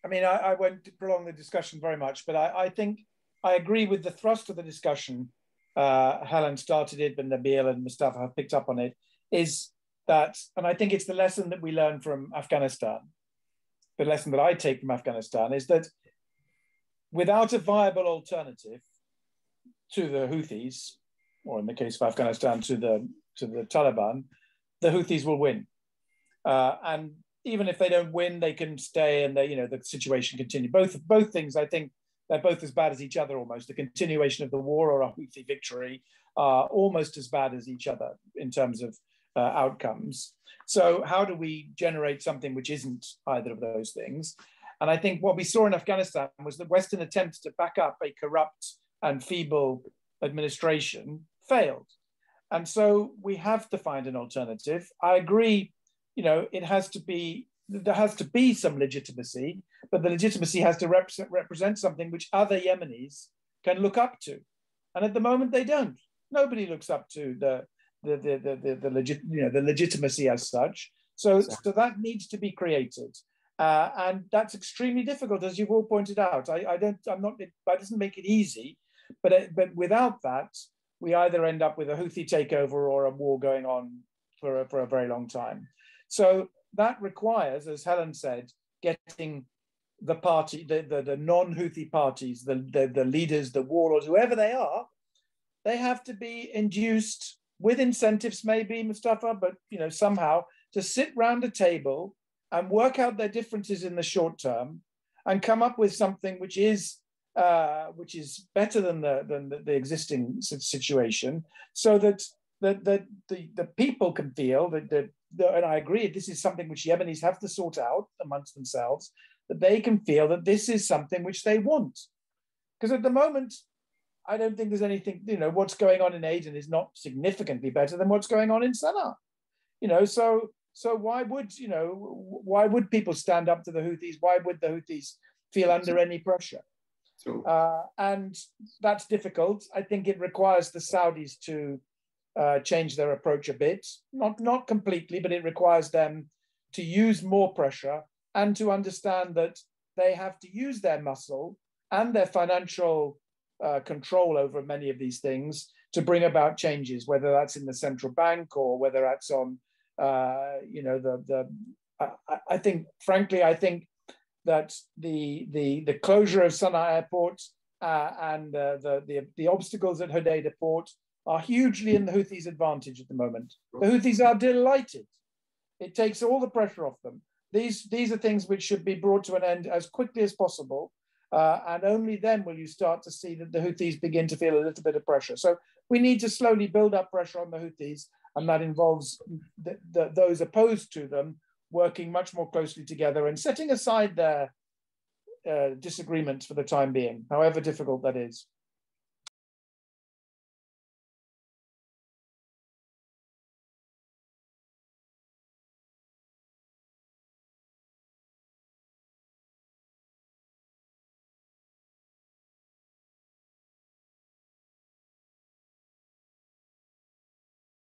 I mean, I won't prolong the discussion very much, but I think I agree with the thrust of the discussion. Helen started it, and Nabil and Mustafa have picked up on it, is that, and I think it's the lesson that we learned from Afghanistan, the lesson that I take from Afghanistan is that without a viable alternative to the Houthis, or in the case of Afghanistan, to the Taliban, the Houthis will win. And even if they don't win, they can stay and the situation continue. Both things, I think, they're both as bad as each other almost. The continuation of the war or a Houthi victory are almost as bad as each other in terms of outcomes. So how do we generate something which isn't either of those things? And I think what we saw in Afghanistan was that Western attempts to back up a corrupt and feeble administration failed. And so we have to find an alternative. I agree, there has to be some legitimacy, but the legitimacy has to represent something which other Yemenis can look up to. And at the moment they don't. Nobody looks up to the legitimacy as such. So that needs to be created. And that's extremely difficult, as you've all pointed out. That doesn't make it easy, but without that, we either end up with a Houthi takeover or a war going on for a very long time. So that requires, as Helen said, getting the party, the non-Houthi parties, the leaders, the warlords, whoever they are, they have to be induced with incentives, maybe, Mustafa, but somehow to sit round a table and work out their differences in the short term and come up with something which is better than the existing situation, so that the people can feel that and I agree, this is something which Yemenis have to sort out amongst themselves, that they can feel that this is something which they want. Because at the moment, I don't think there's anything, what's going on in Aden is not significantly better than what's going on in Sana'a. So why would people stand up to the Houthis? Why would the Houthis feel under any pressure? And that's difficult. I think it requires the Saudis to change their approach a bit, not completely, but it requires them to use more pressure and to understand that they have to use their muscle and their financial control over many of these things to bring about changes, whether that's in the central bank or whether that's on, I think that the closure of Sana'a airport and the obstacles at Hodeidah port are hugely in the Houthis' advantage at the moment. The Houthis are delighted. It takes all the pressure off them. These are things which should be brought to an end as quickly as possible. And only then will you start to see that the Houthis begin to feel a little bit of pressure. So we need to slowly build up pressure on the Houthis, and that involves those opposed to them working much more closely together and setting aside their disagreements for the time being, however difficult that is.